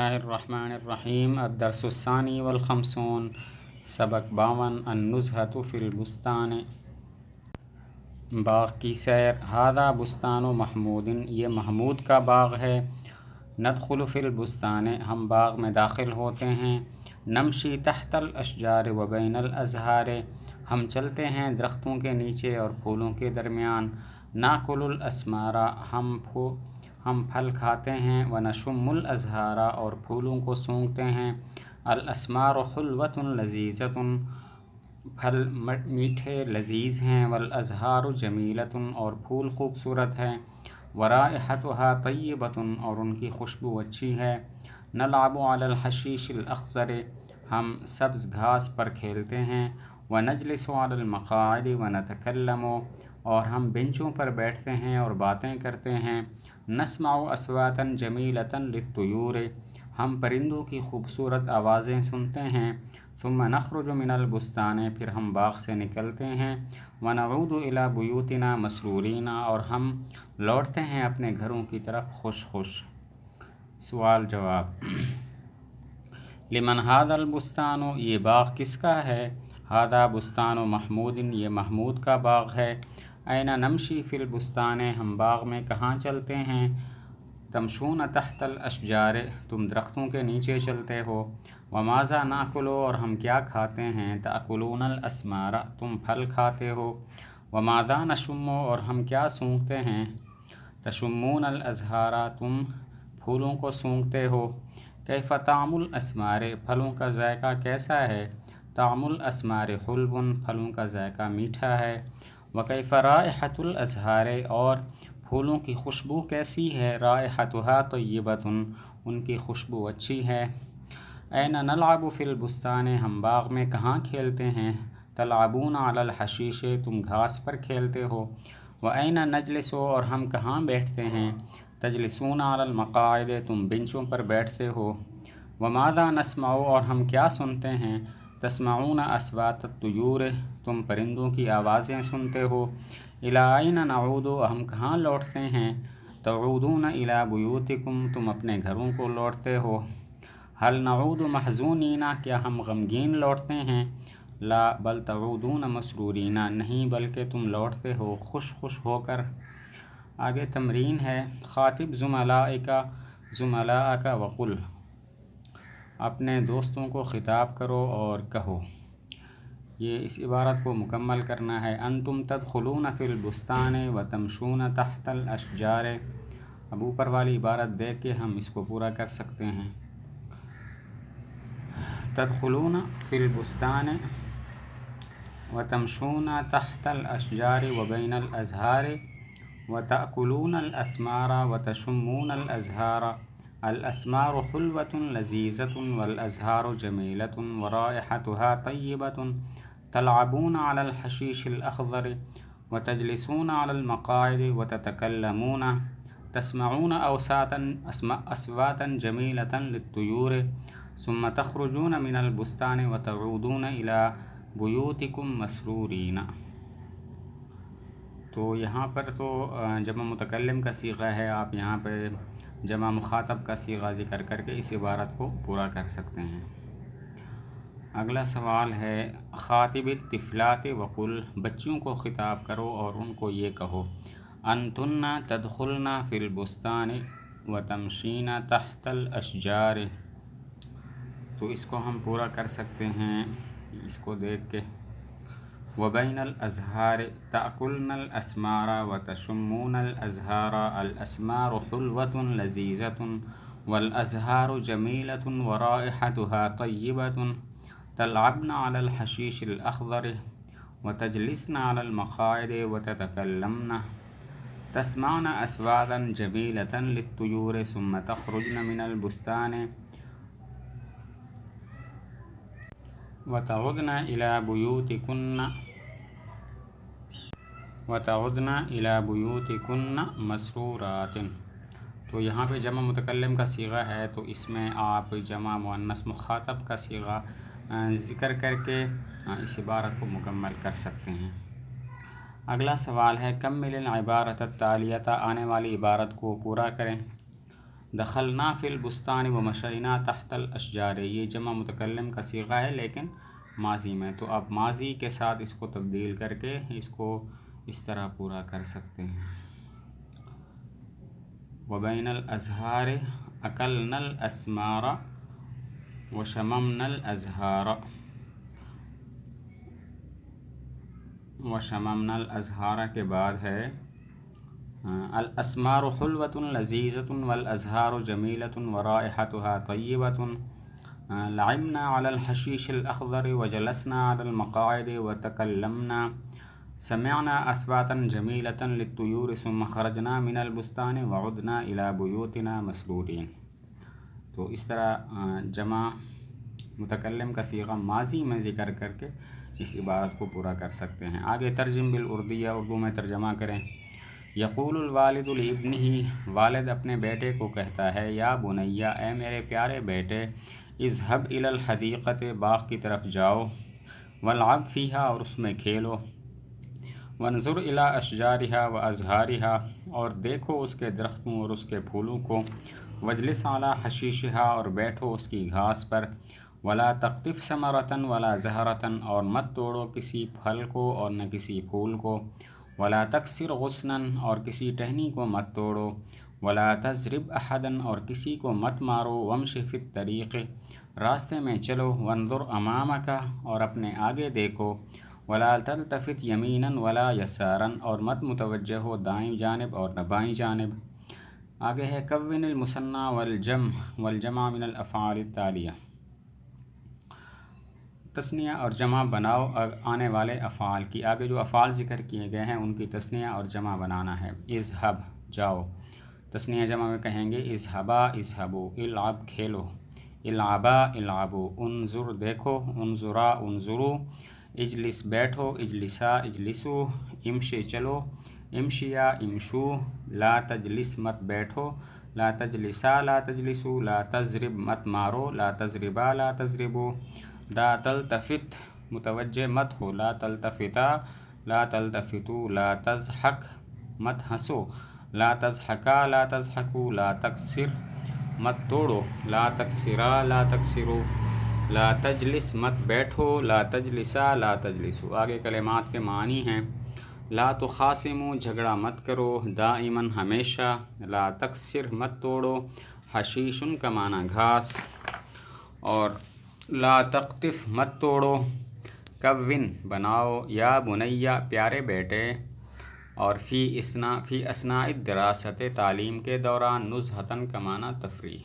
اللہ الرحمن الرحیم الدرس الثانی والخمسون سبق 52 النزہۃ فی البستان باغ کی سیر ھذا بستان محمود یہ محمود کا باغ ہے ندخل فی البستان ہم باغ میں داخل ہوتے ہیں نمشی تحت الاشجار و بین الازہار ہم چلتے ہیں درختوں کے نیچے اور پھولوں کے درمیان ناکل الاسمارا ہم پھل کھاتے ہیں ونشم الازہارا اور پھولوں کو سونگھتے ہیں الاسمار حلوۃ لذیذۃ پھل میٹھے لذیذ ہیں والازہار جمیلۃ اور پھول خوبصورت ہیں ورائحتها طیبۃ اور ان کی خوشبو اچھی ہے نلعب علی الحشیش الاخضر ہم سبز گھاس پر کھیلتے ہیں ونجلس علی المقاعد ونتکلم اور ہم بنچوں پر بیٹھتے ہیں اور باتیں کرتے ہیں نسمع اصواتا جمیلۃ للطیور ہم پرندوں کی خوبصورت آوازیں سنتے ہیں ثم نخرج من البستان پھر ہم باغ سے نکلتے ہیں ونعود الی بیوتنا مسرورین اور ہم لوٹتے ہیں اپنے گھروں کی طرف خوش خوش سوال جواب لمن ھذا البستان یہ باغ کس کا ہے ھذا بستان محمود یہ محمود کا باغ ہے این نمشی فی البستان ہم باغ میں کہاں چلتے ہیں تمشون تحت الاشجار تم درختوں کے نیچے چلتے ہو وماذا ناکل اور ہم کیا کھاتے ہیں تاکلون الاسمار تم پھل کھاتے ہو وماذا نشم اور ہم کیا سونگھتے ہیں تشمون الازہار تم پھولوں کو سونگھتے ہو کیف طعم الاسمار پھلوں کا ذائقہ کیسا ہے طعم الاسمار حلو پھلوں کا ذائقہ میٹھا ہے وکیف رائحۃ الازہار اور پھولوں کی خوشبو کیسی ہے رائحتها طیبۃ ان کی خوشبو اچھی ہے این نلعب فی البستان ہم باغ میں کہاں کھیلتے ہیں تلعبون علی الحشیش تم گھاس پر کھیلتے ہو وین نجلس اور ہم کہاں بیٹھتے ہیں تجلسون علی المقاعد تم بنچوں پر بیٹھتے ہو وماذا نسمع اور ہم کیا سنتے ہیں تسمعون اصوات الطیور تم پرندوں کی آوازیں سنتے ہو الی این نعود ہم کہاں لوٹتے ہیں تعودون الی بیوتکم تم اپنے گھروں کو لوٹتے ہو هل نعود محزونین کیا ہم غمگین لوٹتے ہیں لا بل تعودون مسرورین نہیں بلکہ تم لوٹتے ہو خوش خوش ہو کر آگے تمرین ہے خاطب زملاءک وقل اپنے دوستوں کو خطاب کرو اور کہو یہ اس عبارت کو مکمل کرنا ہے انتم تدخلون فی البستان وتمشون تحت الاشجار اب اوپر والی عبارت دیکھ کے ہم اس کو پورا کر سکتے ہیں تدخلون فی البستان وتمشون تحت الاشجار وبین الازہار وتأکلون الاسمار وتشمون الازہار الاسمار حلوۃ لذیذۃ والازہار جمیلۃ ورائحتها طیبۃ تلعبون علی الحشیش الاخضر وتجلسون علی المقاعد وتتکلمون تسمعون اصواتا جمیلۃ للطیور ثم تخرجون من البستان وتعودون الی بیوتکم مسرورین تو یہاں پر تو جمع متکلم کا صیغہ ہے آپ یہاں پہ جمع مخاطب کا صیغہ ذکر کر کے اس عبارت کو پورا کر سکتے ہیں اگلا سوال ہے خاطب الطفلات وقل بچوں کو خطاب کرو اور ان کو یہ کہو انتن تدخلن فی البستان وتمشین تحت الاشجار تو اس کو ہم پورا کر سکتے ہیں اس کو دیکھ کے وبین الازہار تأکلن الاسمار وتشمون الازہار الاسمار حلوۃ لذیذۃ والازہار جمیلۃ ورائحتها طیبۃ تلعبن علی الحشیش الاخضر وتجلسن علی المقاعد وتتکلمن تسمعن اصواتا جمیلۃ للطیور ثم تخرجن من البستان وتعودن الی بیوتکن مسرورات تو یہاں پہ جمع متکلم کا صیغہ ہے تو اس میں آپ جمع مؤنث مخاطب کا صیغہ ذکر کر کے اس عبارت کو مکمل کر سکتے ہیں اگلا سوال ہے کمل العبارۃ التالیہ آنے والی عبارت کو پورا کریں دخلنا فی البستان ومشینا تحت الاشجار، یہ جمع متکلم کا صیغہ ہے لیکن ماضی میں، تو آپ ماضی کے ساتھ اس کو تبدیل کر کے اس کو اس طرح پورا کر سکتے ہیں۔ وبین الازہار اکلنا الاسمار وشممنا الازہار، وشممنا الازہار کے بعد ہے الاسمار حلوۃ لذیذۃ والازہار جمیلۃ ورائحتها طیبۃ، لعبنا علی الحشیش الاخضر وجلسنا علی المقاعد وتکلمنا، سمعنا اصواتا جمیلۃ للطیور ثم خرجنا من البستان وعدنا الی بیوتنا مسرورین۔ تو اس طرح جمع متکلم کا صیغہ ماضی میں ذکر کر کے اس عبارت کو پورا کر سکتے ہیں۔ آگے ترجم بالاردیہ، اردو میں ترجمہ کریں۔ یقول الوالد لابنہ، والد اپنے بیٹے کو کہتا ہے، یا بنیا، اے میرے پیارے بیٹے، اذهب الی الحدیقۃ، باغ کی طرف جاؤ، والعب فیہا، اور اس میں کھیلو، وانظر الی اشجارہا وازہارہا، اور دیکھو اس کے درختوں اور اس کے پھولوں کو، واجلس علی حشیشہا، اور بیٹھو اس کی گھاس پر، ولا تقطف ثمرۃ ولا زہرۃ، اور مت توڑو کسی پھل کو اور نہ کسی پھول کو، ولا تکسر غصنا، اور کسی ٹہنی کو مت توڑو، ولا تضرب احدا، اور کسی کو مت مارو، وامش فی الطریق، راستے میں چلو، وانظر امامک، اور اپنے آگے دیکھو، ولا تلتفت یمینا ولا یسارا، اور مت متوجہ ہو دائیں جانب اور نہ بائیں جانب۔ آگے ہے کون المثنی والجمع من الافعال التالیہ، تثنیہ اور جمع بناؤ آنے والے افعال کی۔ آگے جو افعال ذکر کیے گئے ہیں ان کی تثنیہ اور جمع بنانا ہے۔ اذهب، جاؤ، تثنیہ جمع میں کہیں گے اذهبا، اذهبوا، العب، کھیلو، العبا، العبوا، انظر، دیکھو، انظرا، انظروا، اجلس، بیٹھو، اجلسا، اجلسوا، امشی، چلو، امشیا، امشوا، لا تجلس، مت بیٹھو، لا تجلسا، لا تجلسوا، لا تضرب، مت مارو، لا تضربا، لا تضربوا، لا تلتفت، متوجہ مت ہو، لا تلتفتا، لا تلتفتوا، لا تضحک، مت ہنسو، لا تضحکا، لا تضحکوا، لا تکسر، مت توڑو، لا تکسرا، لا تکسروا، لا تجلس، مت بیٹھو، لا تجلسا، لا تجلسوا۔ آگے کلمات کے معنی ہیں، لا تخاصموا، جھگڑا مت کرو، دائما، ہمیشہ، لا تکسر، مت توڑو، حشیشن کا معنی گھاس، اور لا تقطف، مت توڑو، کون، بناؤ، یا بنیا، پیارے بیٹے، اور فی اثناء الدراست، تعلیم کے دوران، نزہۃ کا معنی تفریح۔